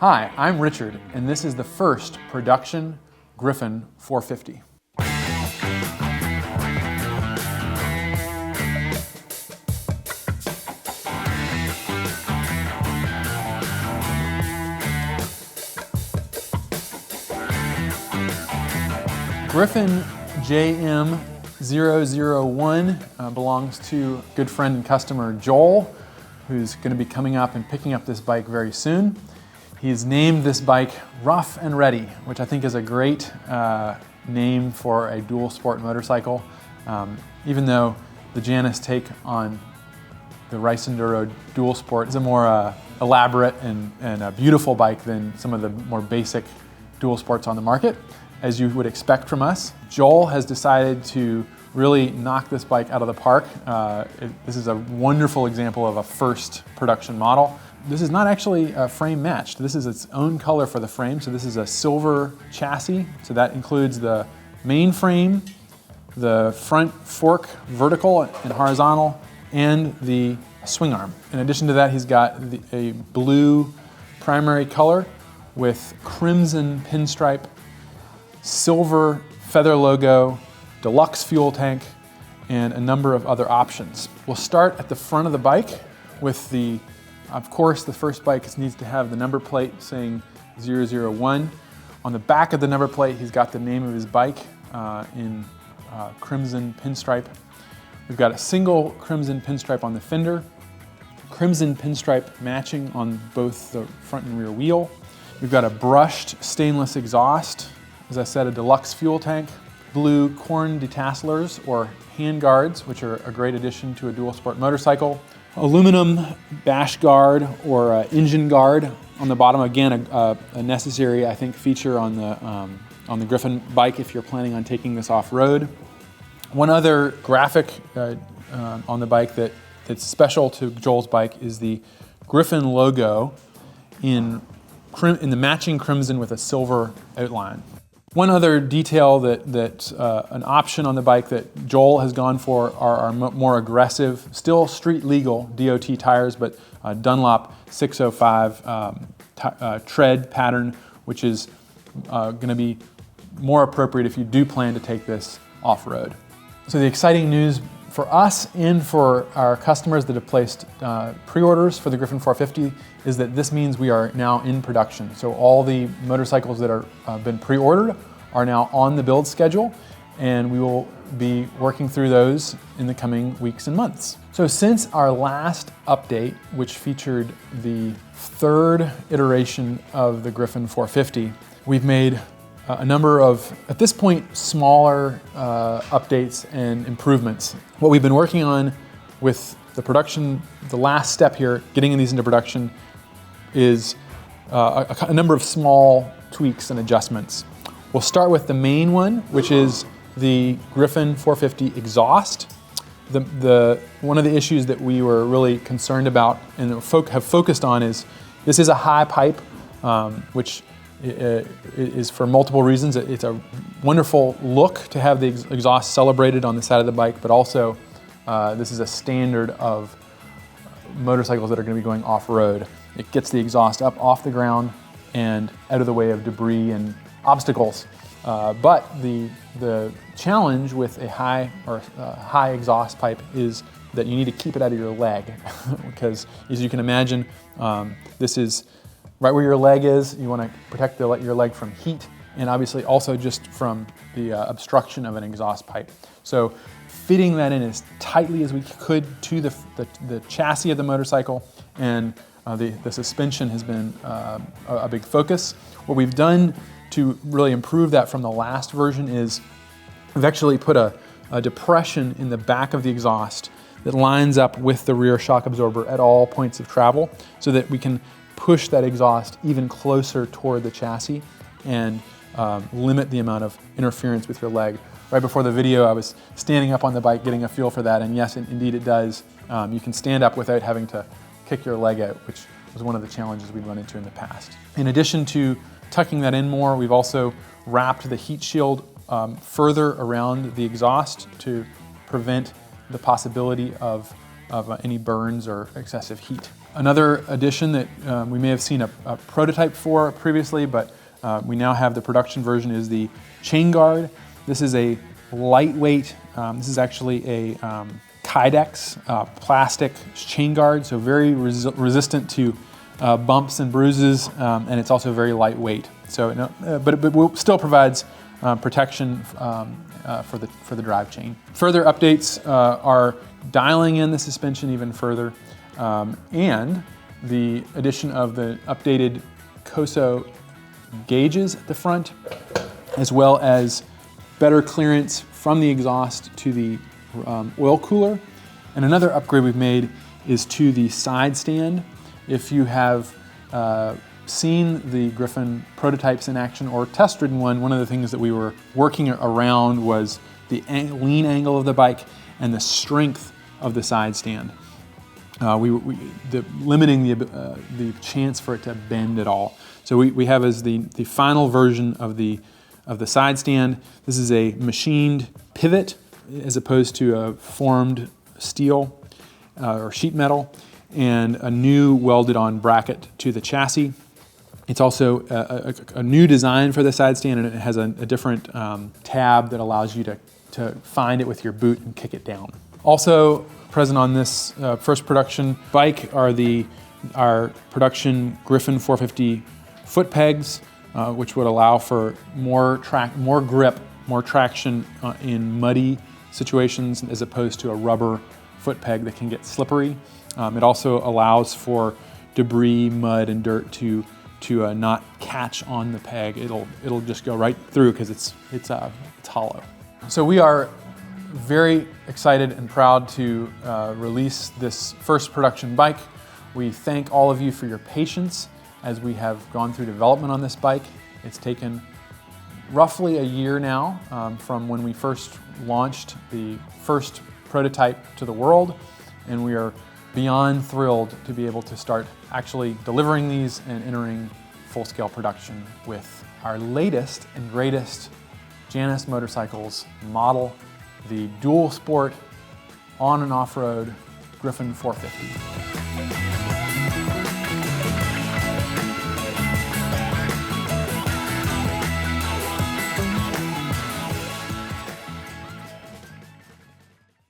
Hi, I'm Richard, and this is the first production Gryffin 450. Gryffin JM001 belongs to a good friend and customer, Joel, who's going to be coming up and picking up this bike very soon. He's named this bike Rough and Ready, which I think is a great name for a dual sport motorcycle. Even though the Janus take on the Rice Enduro dual sport is a more elaborate and a beautiful bike than some of the more basic dual sports on the market, as you would expect from us. Joel has decided to really knock this bike out of the park. This is a wonderful example of a first production model. This is not actually frame matched. This is its own color for the frame. So this is a silver chassis. So that includes the main frame, the front fork, vertical and horizontal, and the swing arm. In addition to that, he's got a blue primary color with crimson pinstripe, silver feather logo, deluxe fuel tank, and a number of other options. We'll start at the front of the bike with of course, the first bike needs to have the number plate saying 001. On the back of the number plate, he's got the name of his bike in crimson pinstripe. We've got a single crimson pinstripe on the fender, crimson pinstripe matching on both the front and rear wheel. We've got a brushed stainless exhaust, as I said, a deluxe fuel tank, blue corn detasselers or hand guards, which are a great addition to a dual sport motorcycle. Aluminum bash guard or engine guard on the bottom. Again, a necessary, I think, feature on the Gryffin bike if you're planning on taking this off-road. One other graphic on the bike that's special to Joel's bike is the Gryffin logo in the matching crimson with a silver outline. One other detail an option on the bike that Joel has gone for are our more aggressive, still street legal DOT tires, but Dunlop 605 tread pattern, which is going to be more appropriate if you do plan to take this off-road. So the exciting news for us and for our customers that have placed pre-orders for the Gryffin 450 is that this means we are now in production. So all the motorcycles that are been pre-ordered are now on the build schedule, and we will be working through those in the coming weeks and months. So since our last update, which featured the third iteration of the Gryffin 450, we've made a number of, at this point, smaller updates and improvements. What we've been working on with the production, the last step here, getting these into production, is a number of small tweaks and adjustments. We'll start with the main one, which is the Gryffin 450 exhaust. One of the issues that we were really concerned about and have focused on is this is a high pipe, which is for multiple reasons. It's a wonderful look to have the exhaust celebrated on the side of the bike, but also this is a standard of motorcycles that are going to be going off-road. It gets the exhaust up off the ground and out of the way of debris and obstacles. But the challenge with a high exhaust pipe is that you need to keep it out of your leg because, as you can imagine, this is right where your leg is. You want to protect your leg from heat and obviously also just from the obstruction of an exhaust pipe. So fitting that in as tightly as we could to the chassis of the motorcycle, and the suspension has been a big focus. What we've done to really improve that from the last version is we've actually put a depression in the back of the exhaust that lines up with the rear shock absorber at all points of travel so that we can push that exhaust even closer toward the chassis and limit the amount of interference with your leg. Right before the video, I was standing up on the bike getting a feel for that, and yes, indeed it does. You can stand up without having to kick your leg out, which was one of the challenges we'd run into in the past. In addition to tucking that in more, we've also wrapped the heat shield further around the exhaust to prevent the possibility of any burns or excessive heat. Another addition that we may have seen a prototype for previously, but we now have the production version, is the chain guard. This is a lightweight, this is actually a Kydex plastic chain guard, so very resistant to bumps and bruises, and it's also very lightweight. So, but it still provides protection for the drive chain. Further updates are dialing in the suspension even further, and the addition of the updated COSO gauges at the front, as well as better clearance from the exhaust to the oil cooler. And another upgrade we've made is to the side stand. If you have seen the Gryffin prototypes in action or test-ridden one of the things that we were working around was the lean angle of the bike and the strength of the side stand. Limiting the chance for it to bend at all. So we have as the final version of the side stand. This is a machined pivot as opposed to a formed steel or sheet metal, and a new welded on bracket to the chassis. It's also a new design for the side stand, and it has a different tab that allows you to find it with your boot and kick it down. Also present on this first production bike are our production Gryffin 450 foot pegs, which would allow for more grip, more traction in muddy situations as opposed to a rubber foot peg that can get slippery. It also allows for debris, mud, and dirt to not catch on the peg. It'll just go right through because it's hollow. So we are very excited and proud to release this first production bike. We thank all of you for your patience as we have gone through development on this bike. It's taken roughly a year now from when we first launched the first prototype to the world, and we are beyond thrilled to be able to start actually delivering these and entering full-scale production with our latest and greatest Janus motorcycles model, the dual sport on and off-road Gryffin 450.